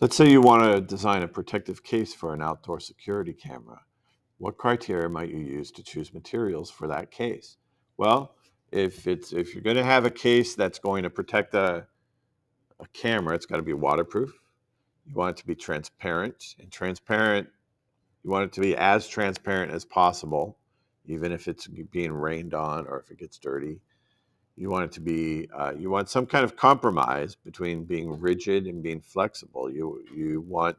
Let's say you want to design a protective case for an outdoor security camera. What criteria might you use to choose materials for that case? Well, if you're going to have a case that's going to protect a camera, it's got to be waterproof. You want it to be transparent, and transparent, you want it to be as transparent as possible, even if it's being rained on or if it gets dirty. You want it to be, you want some kind of compromise between being rigid and being flexible. You want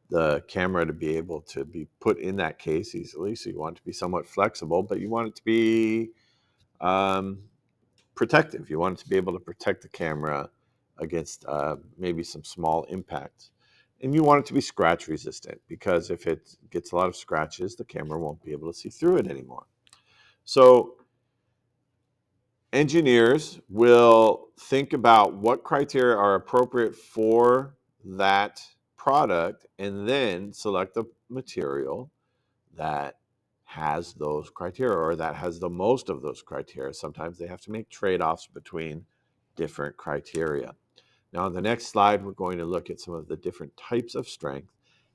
the camera to be able to be put in that case easily. So you want it to be somewhat flexible, but you want it to be um, protective. You want it to be able to protect the camera against maybe some small impacts. And you want it to be scratch resistant because if it gets a lot of scratches, the camera won't be able to see through it anymore. So engineers will think about what criteria are appropriate for that product and then select the material that has those criteria or that has the most of those criteria. Sometimes they have to make trade-offs between different criteria. Now, on the next slide, we're going to look at some of the different types of strength,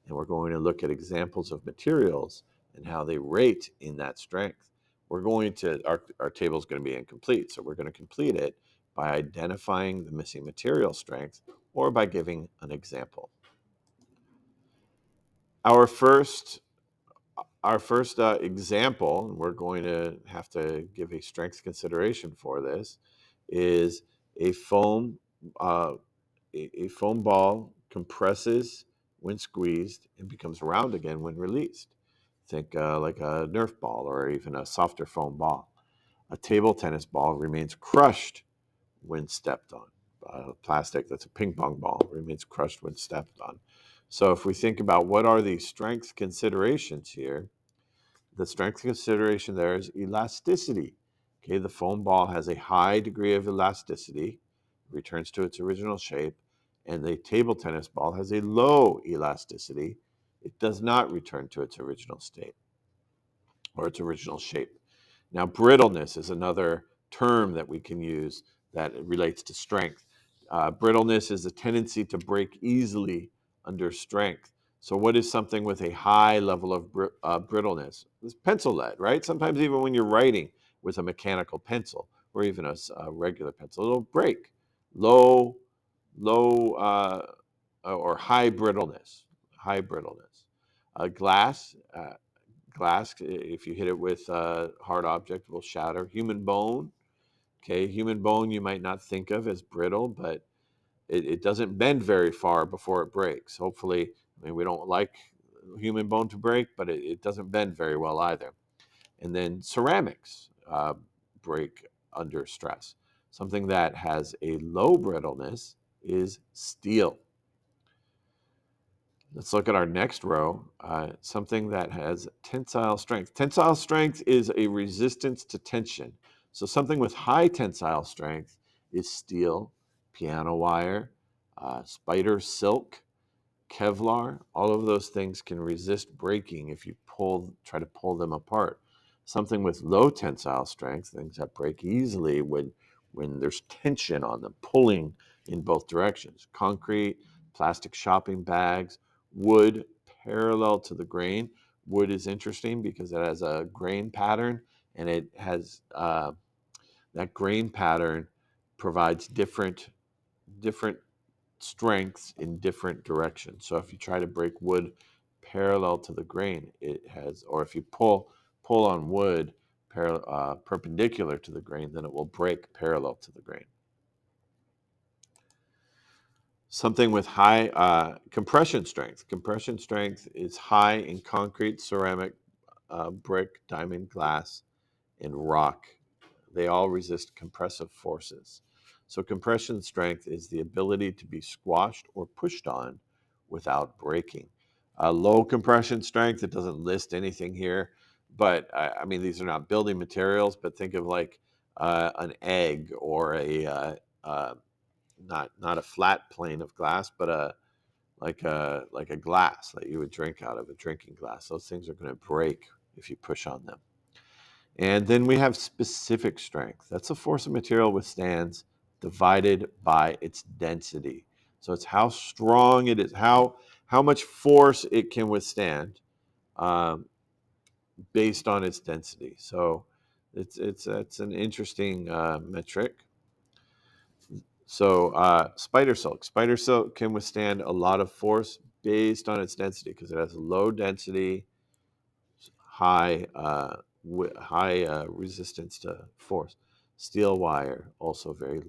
and we're going to look at examples of materials and how they rate in that strength. We're going to, our table is going to be incomplete, so we're going to complete it by identifying the missing material strength or by giving an example. Our first example, and we're going to have to give a strength consideration for this, is a foam uh, a foam ball compresses when squeezed and becomes round again when released. Think like a Nerf ball or even a softer foam ball. A table tennis ball remains crushed when stepped on. Plastic that's a ping pong ball remains crushed when stepped on. So if we think about what are the strength considerations here, the strength consideration there is elasticity. Okay, the foam ball has a high degree of elasticity, returns to its original shape, and the table tennis ball has a low elasticity. It does not return to its original state or its original shape. Now, brittleness is another term that we can use that relates to strength. Brittleness is a tendency to break easily under strength. So, what is something with a high level of brittleness? It's pencil lead, right? Sometimes, even when you're writing with a mechanical pencil or even a regular pencil, it'll break. Low, low, or high brittleness. High brittleness. Glass. Glass, if you hit it with a hard object, will shatter. Human bone, okay, human bone you might not think of as brittle, but it doesn't bend very far before it breaks. Hopefully, I mean, we don't like human bone to break, but it doesn't bend very well either. And then ceramics break under stress. Something that has a low brittleness is steel. Let's look at our next row, something that has tensile strength. Tensile strength is a resistance to tension. So something with high tensile strength is steel, piano wire, spider silk, Kevlar. All of those things can resist breaking if you try to pull them apart. Something with low tensile strength, things that break easily when there's tension on them, pulling in both directions. Concrete, plastic shopping bags, wood parallel to the grain. Wood is interesting because it has a grain pattern, and it has that grain pattern provides different strengths in different directions. So if you try to break wood parallel to the grain, it has, or if you pull on wood perpendicular to the grain, then it will break parallel to the grain. Something with high compression strength. Compression strength is high in concrete, ceramic, brick, diamond, glass, and rock. They all resist compressive forces. So, compression strength is the ability to be squashed or pushed on without breaking. Low compression strength, it doesn't list anything here, but I mean, these are not building materials, but think of like an egg or not a flat plane of glass, but like a glass that you would drink out of, a drinking glass. Those things are going to break if you push on them. And then we have specific strength. That's the force a material withstands divided by its density. So it's how strong it is, how much force it can withstand, um, based on its density. So it's an interesting metric. So spider silk can withstand a lot of force based on its density because it has low density, high resistance to force. Steel wire also very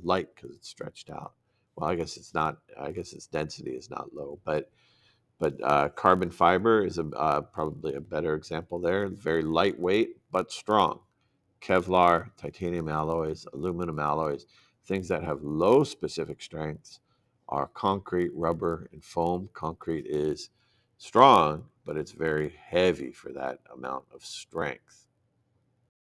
light because it's stretched out. Well, I guess it's not. I guess its density is not low, but carbon fiber is probably a better example there. Very lightweight but strong. Kevlar, titanium alloys, aluminum alloys, things that have low specific strengths are concrete, rubber, and foam. Concrete is strong, but it's very heavy for that amount of strength.